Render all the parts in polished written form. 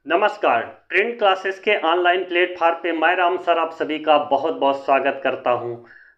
नमस्कार। Trend classes के online platform पे मैं राम सर आप सभी का बहुत बहुत स्वागत करता हूं।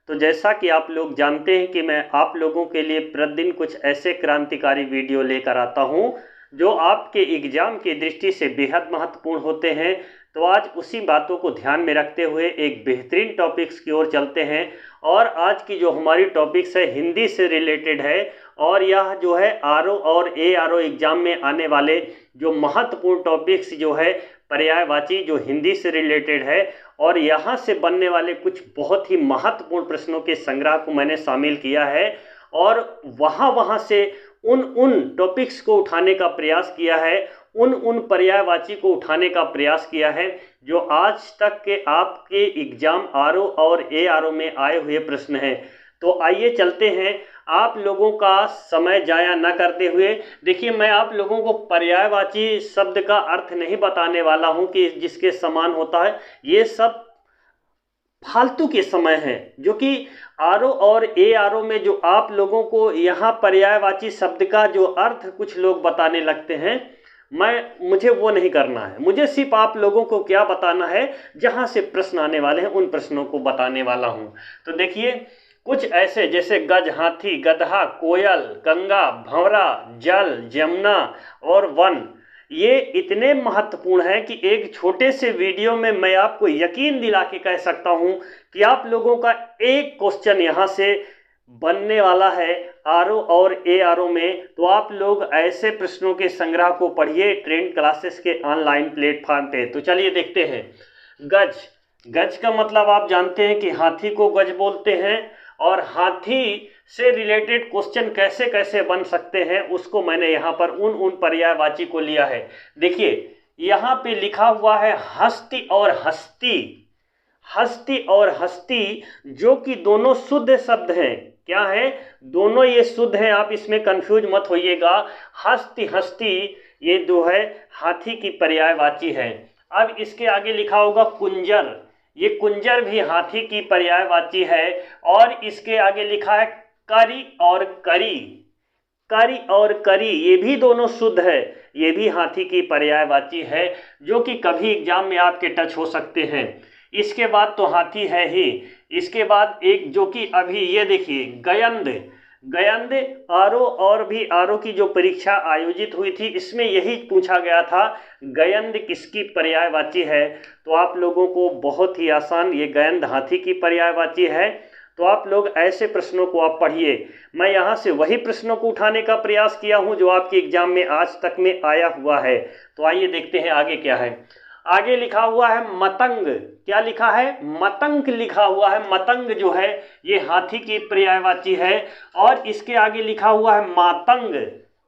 तो जैसा कि आप लोग जानते हैं कि मैं आप लोगों के लिए प्रतिदिन कुछ ऐसे क्रांतिकारी वीडियो लेकर आता हूं जो आपके एग्जाम की दृष्टि से बेहद महत्वपूर्ण होते हैं। तो आज उसी बातों को ध्यान में रखते हुए एक बेहतरीन टॉपिक्स की ओर चलते हैं। और आज की जो हमारी टॉपिक्स है हिंदी से रिलेटेड है, और यह जो है आरओ और एआरओ एग्जाम में आने वाले जो महत्वपूर्ण टॉपिक्स जो है पर्यायवाची जो हिंदी से रिलेटेड है, और यहाँ से बनने वाले कुछ बहुत ही महत्वपूर्ण प्रश्नों के संग्रह को मैंने शामिल किया है। और वहाँ से उन टॉपिक्स को उठाने का प्रयास किया है, उन पर्यायवाची को उठाने का प्रयास किया है जो आज तक के आपके एग्जाम आरओ और एआरओ में आए हुए प्रश्न हैं। तो आइए चलते हैं, आप लोगों का समय जाया न करते हुए। देखिए, मैं आप लोगों को पर्यायवाची शब्द का अर्थ नहीं बताने वाला हूं कि जिसके समान होता है। ये सब फालतू के समय हैं जो कि आरओ और एआरओ में जो आप लोगों को यहाँ पर्यायवाची शब्द का जो अर्थ कुछ लोग बताने लगते हैं, मुझे वो नहीं करना है। मुझे सिर्फ आप लोगों को क्या बताना है, जहाँ से प्रश्न आने वाले हैं उन प्रश्नों को बताने वाला हूँ। तो देखिए, कुछ ऐसे जैसे गज, हाथी, गधा, कोयल, गंगा, भंवरा, जल, जमुना और वन, ये इतने महत्वपूर्ण हैं कि एक छोटे से वीडियो में मैं आपको यकीन दिला के कह सकता हूं कि आप लोगों का एक क्वेश्चन यहां से बनने वाला है आरओ और एआरओ में। तो आप लोग ऐसे प्रश्नों के संग्रह को पढ़िए ट्रेंड क्लासेस के ऑनलाइन प्लेटफॉर्म पे। तो चलिए देखते हैं। गज, गज का मतलब आप जानते हैं कि हाथी को गज बोलते हैं, और हाथी से रिलेटेड क्वेश्चन कैसे कैसे बन सकते हैं उसको मैंने यहाँ पर उन पर्यायवाची को लिया है। देखिए, यहाँ पे लिखा हुआ है हस्ती और हस्ती। हस्ती और हस्ती जो कि दोनों शुद्ध शब्द हैं। क्या है? दोनों ये शुद्ध हैं, आप इसमें कंफ्यूज मत होइएगा। हस्ती हस्ती ये जो है हाथी की पर्यायवाची है। अब इसके आगे लिखा होगा कुंजर, ये कुंजर भी हाथी की पर्यायवाची है। और इसके आगे लिखा है करी और करी। करी और करी ये भी दोनों शुद्ध है, ये भी हाथी की पर्यायवाची है जो कि कभी एग्जाम में आपके टच हो सकते हैं। इसके बाद तो हाथी है ही। इसके बाद एक जो कि अभी ये देखिए गयंद। गयंद आरओ और भी आरओ की जो परीक्षा आयोजित हुई थी इसमें यही पूछा गया था, गयंद किसकी पर्यायवाची है। तो आप लोगों को बहुत ही आसान, ये गयंद हाथी की पर्यायवाची है। तो आप लोग ऐसे प्रश्नों को आप पढ़िए। मैं यहाँ से वही प्रश्नों को उठाने का प्रयास किया हूँ जो आपके एग्जाम में आज तक में आया हुआ है। तो आइए देखते हैं आगे क्या है। आगे लिखा हुआ है मतंग। क्या लिखा है? मतंग लिखा हुआ है। मतंग जो है ये हाथी की पर्यायवाची है। और इसके आगे लिखा हुआ है मातंग।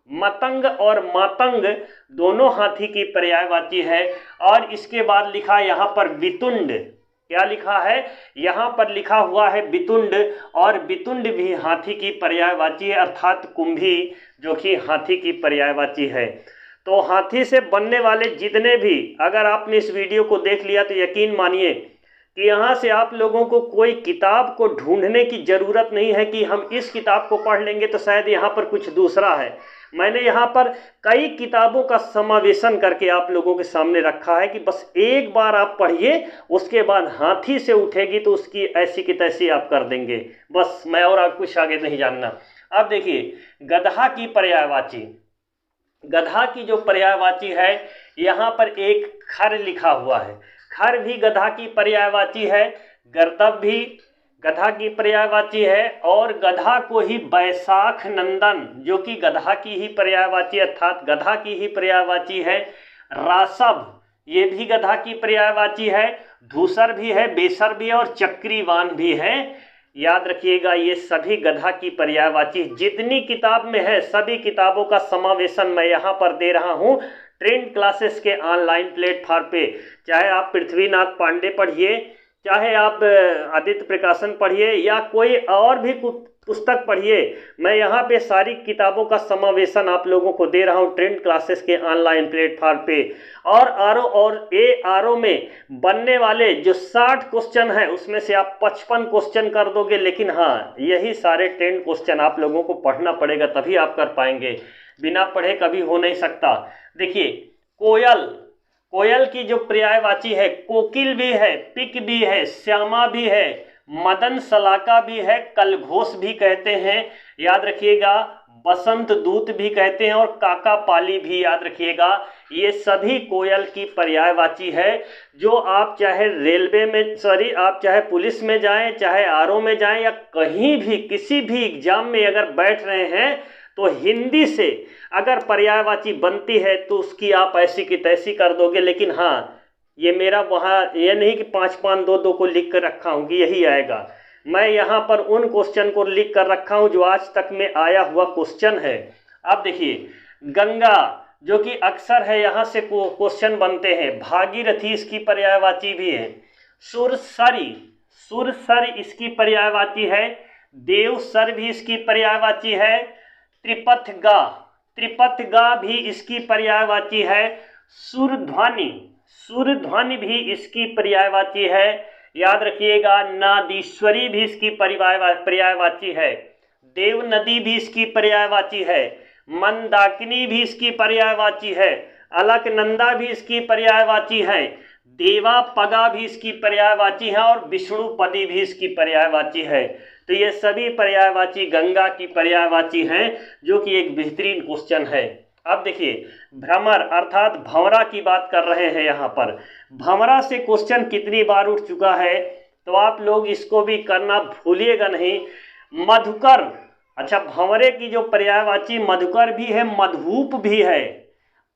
मतंग और मातंग दोनों हाथी की पर्यायवाची है। और इसके बाद लिखा है यहाँ पर वितुंड। क्या लिखा है? यहाँ पर लिखा हुआ है वितुंड, और वितुंड भी हाथी की पर्यायवाची है, अर्थात कुंभी जो कि हाथी की पर्यायवाची है। तो हाथी से बनने वाले जितने भी, अगर आपने इस वीडियो को देख लिया तो यकीन मानिए कि यहाँ से आप लोगों को कोई किताब को ढूंढने की ज़रूरत नहीं है कि हम इस किताब को पढ़ लेंगे तो शायद यहाँ पर कुछ दूसरा है। मैंने यहाँ पर कई किताबों का समावेशन करके आप लोगों के सामने रखा है कि बस एक बार आप पढ़िए, उसके बाद हाथी से उठेगी तो उसकी ऐसी की तैसी आप कर देंगे। बस, मैं और कुछ आगे नहीं जानना। अब देखिए, गधा की पर्यायवाची। गधा की जो पर्यायवाची है यहाँ पर एक खर लिखा हुआ है। खर भी गधा की पर्यायवाची है। गर्दभ भी गधा की पर्यायवाची है। और गधा को ही बैसाख नंदन जो कि गधा की ही पर्यायवाची अर्थात गधा की ही पर्यायवाची है। रासभ ये भी गधा की पर्यायवाची है। धूसर भी है, बेसर भी है और चक्रीवान भी है। याद रखिएगा, ये सभी गधा की पर्यायवाची जितनी किताब में है सभी किताबों का समावेशन मैं यहाँ पर दे रहा हूँ ट्रेंड क्लासेस के ऑनलाइन प्लेटफॉर्म पे। चाहे आप पृथ्वीनाथ पांडे पढ़िए, चाहे आप आदित्य प्रकाशन पढ़िए, या कोई और भी पुस्तक पढ़िए, मैं यहाँ पे सारी किताबों का समावेशन आप लोगों को दे रहा हूँ ट्रेंड क्लासेस के ऑनलाइन प्लेटफॉर्म पे। और आरओ और एआरओ में बनने वाले जो 60 क्वेश्चन हैं उसमें से आप 55 क्वेश्चन कर दोगे। लेकिन हाँ, यही सारे ट्रेंड क्वेश्चन आप लोगों को पढ़ना पड़ेगा, तभी आप कर पाएंगे। बिना पढ़े कभी हो नहीं सकता। देखिए, कोयल, कोयल की जो पर्यायवाची है, कोकिल भी है, पिक भी है, श्यामा भी है, मदन सलाका भी है, कलघोष भी कहते हैं, याद रखिएगा, बसंत दूत भी कहते हैं, और काका पाली भी याद रखिएगा। ये सभी कोयल की पर्यायवाची है, जो आप चाहे रेलवे में आप चाहे पुलिस में जाएं, चाहे आरओ में जाएं, या कहीं भी किसी भी एग्जाम में अगर बैठ रहे हैं तो हिंदी से अगर पर्यायवाची बनती है तो उसकी आप ऐसी की तैसी कर दोगे। लेकिन हाँ, ये मेरा वहाँ ये नहीं कि 5-5-2-2 को लिख कर रखा हूँ कि यही आएगा। मैं यहाँ पर उन क्वेश्चन को लिख कर रखा हूँ जो आज तक में आया हुआ क्वेश्चन है। अब देखिए, गंगा जो कि अक्सर है, यहाँ से क्वेश्चन बनते हैं। भागीरथी इसकी पर्यायवाची भी है। सुरसरी, सुरसर इसकी पर्यायवाची है। देवसर भी इसकी पर्यायवाची है। त्रिपथगा, त्रिपथगा भी इसकी पर्यायवाची है। सुरध्वनि, सुरध्वनि भी इसकी पर्यायवाची है। याद रखिएगा, नादीश्वरी भी इसकी पर्यायवाची है। देव नदी भी इसकी पर्यायवाची है। मंदाकिनी भी इसकी पर्यायवाची है। अलकनंदा भी इसकी पर्यायवाची है। देवापगा भी इसकी पर्यायवाची है, और विष्णुपदी भी इसकी पर्यायवाची है। तो ये सभी पर्यायवाची गंगा की पर्यायवाची हैं, जो कि एक बेहतरीन क्वेश्चन है। अब देखिए, भ्रमर अर्थात भंवरा की बात कर रहे हैं यहाँ पर। भंवरा से क्वेश्चन कितनी बार उठ चुका है, तो आप लोग इसको भी करना भूलिएगा नहीं। मधुकर, अच्छा, भंवरे की जो पर्यायवाची मधुकर भी है, मधुप भी है,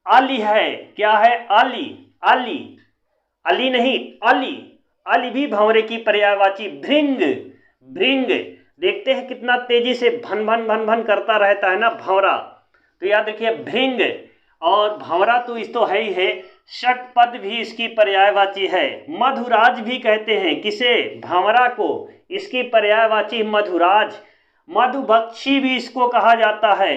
अली है। क्या है? अली, अली, अली नहीं, अली, अली भी भंवरे की पर्यायवाची। भृंग, भृंग, देखते हैं कितना तेजी से भन भन भन भन करता रहता है ना भंवरा, तो याद रखिए भृंग। और भंवरा तो इस तो है ही है। षटपद भी इसकी पर्यायवाची है। मधुराज भी कहते हैं किसे? भंवरा को। इसकी पर्यायवाची मधुराज। मधुभक्षी भी इसको कहा जाता है।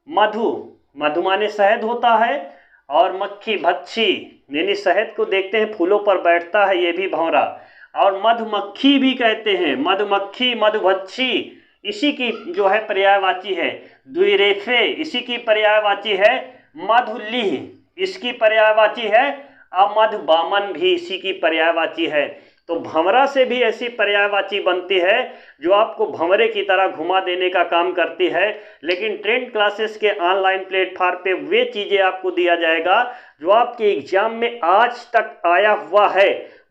मधु, मधु माने शहद होता है, और मक्खी भक्षी यानी शहद को देखते हैं फूलों पर बैठता है, ये भी भंवरा। और मधुमक्खी भी कहते हैं, मधुमक्खी, मधुभक्षी इसी की जो है पर्यायवाची है। द्विरेफे इसी की पर्यायवाची है। मधुलिह इसकी पर्यायवाची है। अमधुबामन भी इसी की पर्यायवाची है। तो भंवरा से भी ऐसी पर्यायवाची बनती है जो आपको भंवरे की तरह घुमा देने का काम करती है। लेकिन ट्रेंड क्लासेस के ऑनलाइन प्लेटफॉर्म पे वे चीज़ें आपको दिया जाएगा जो आपके एग्जाम में आज तक आया हुआ है,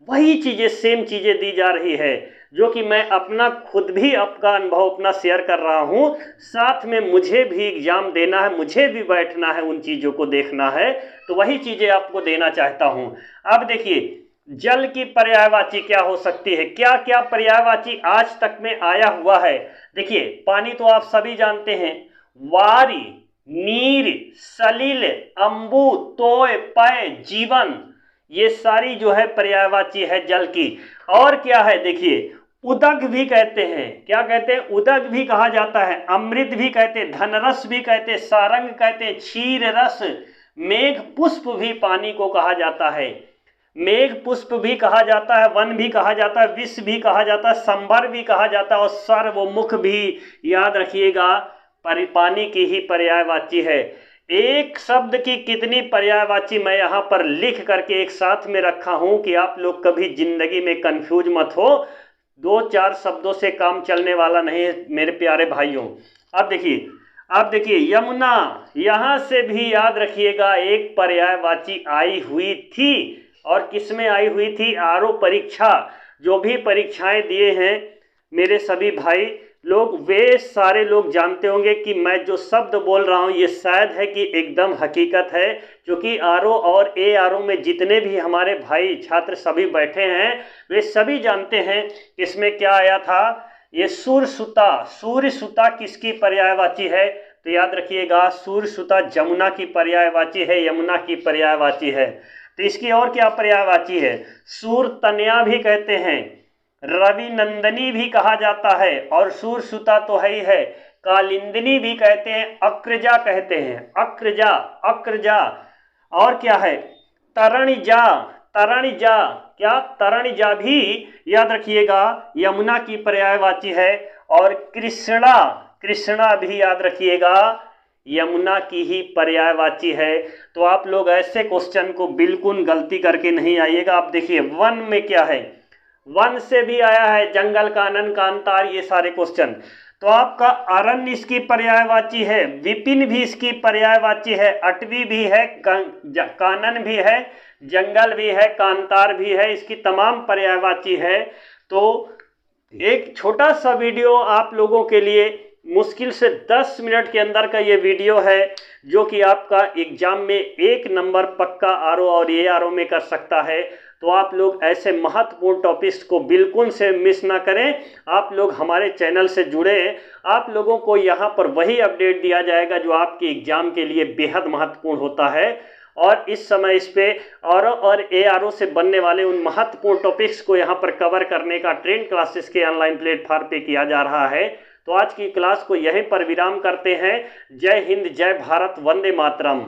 वही चीज़ें, सेम चीज़ें दी जा रही है, जो कि मैं अपना खुद भी आपका अनुभव अपना शेयर कर रहा हूँ। साथ में मुझे भी एग्जाम देना है, मुझे भी बैठना है, उन चीज़ों को देखना है, तो वही चीज़ें आपको देना चाहता हूँ। अब देखिए, जल की पर्यायवाची क्या हो सकती है, क्या क्या पर्यायवाची आज तक में आया हुआ है। देखिए, पानी तो आप सभी जानते हैं, वारी, नीर, सलिल, अम्बु, तोय, पय, जीवन, ये सारी जो है पर्यायवाची है जल की। और क्या है, देखिए, उदक भी कहते हैं। क्या कहते हैं? उदक भी कहा जाता है। अमृत भी कहते हैं, धनरस भी कहते हैं, सारंग कहते हैं, क्षीर रस, मेघ पुष्प भी पानी को कहा जाता है। मेघ पुष्प भी कहा जाता है, वन भी कहा जाता है, विष भी कहा जाता है, संभर भी कहा जाता है, और सर्वमुख भी, याद रखिएगा, पानी की ही पर्यायवाची है। एक शब्द की कितनी पर्यायवाची मैं यहाँ पर लिख करके एक साथ में रखा हूँ कि आप लोग कभी जिंदगी में कंफ्यूज मत हो। 2-4 शब्दों से काम चलने वाला नहीं है मेरे प्यारे भाइयों। अब देखिए, यमुना, यहाँ से भी याद रखिएगा एक पर्यायवाची आई हुई थी। और किसमें आई हुई थी? आरओ परीक्षा। जो भी परीक्षाएं दिए हैं मेरे सभी भाई लोग, वे सारे लोग जानते होंगे कि मैं जो शब्द बोल रहा हूँ ये शायद है कि एकदम हकीकत है, क्योंकि आरओ और एआरओ में जितने भी हमारे भाई छात्र सभी बैठे हैं वे सभी जानते हैं इसमें क्या आया था। ये सूर्यसुता, सूर्यसुता किसकी पर्यायवाची है? तो याद रखिएगा, सूर्यसुता जमुना की पर्यायवाची है, यमुना की पर्यायवाची है। तो इसकी और क्या पर्यायवाची है? सूरतनया भी कहते हैं, रवि नंदनी भी कहा जाता है, और सूरसुता तो है ही है। कालिंदिनी भी कहते हैं, अक्रजा कहते हैं, अक्रजा, अक्रजा। और क्या है? तरणिजा, तरणिजा, क्या? तरणिजा भी याद रखिएगा यमुना की पर्यायवाची है। और कृष्णा, कृष्णा भी याद रखिएगा यमुना की ही पर्यायवाची है। तो आप लोग ऐसे क्वेश्चन को बिल्कुल गलती करके नहीं आइएगा। आप देखिए वन में क्या है, वन से भी आया है, जंगल कानन कांतार, ये सारे क्वेश्चन। तो आपका अरण्य इसकी पर्यायवाची है, विपिन भी इसकी पर्यायवाची है, अटवी भी है, कानन भी है, जंगल भी है, कांतार भी है, इसकी तमाम पर्यायवाची है। तो एक छोटा सा वीडियो आप लोगों के लिए, मुश्किल से 10 मिनट के अंदर का ये वीडियो है, जो कि आपका एग्जाम में 1 नंबर पक्का आरओ और एआरओ में कर सकता है। तो आप लोग ऐसे महत्वपूर्ण टॉपिक्स को बिल्कुल से मिस ना करें। आप लोग हमारे चैनल से जुड़े, आप लोगों को यहाँ पर वही अपडेट दिया जाएगा जो आपके एग्जाम के लिए बेहद महत्वपूर्ण होता है। और इस समय इस पे और एआरओ से बनने वाले उन महत्वपूर्ण टॉपिक्स को यहाँ पर कवर करने का ट्रेंड क्लासेस के ऑनलाइन प्लेटफॉर्म पे किया जा रहा है। तो आज की क्लास को यहीं पर विराम करते हैं। जय हिंद, जय भारत, वंदे मातरम।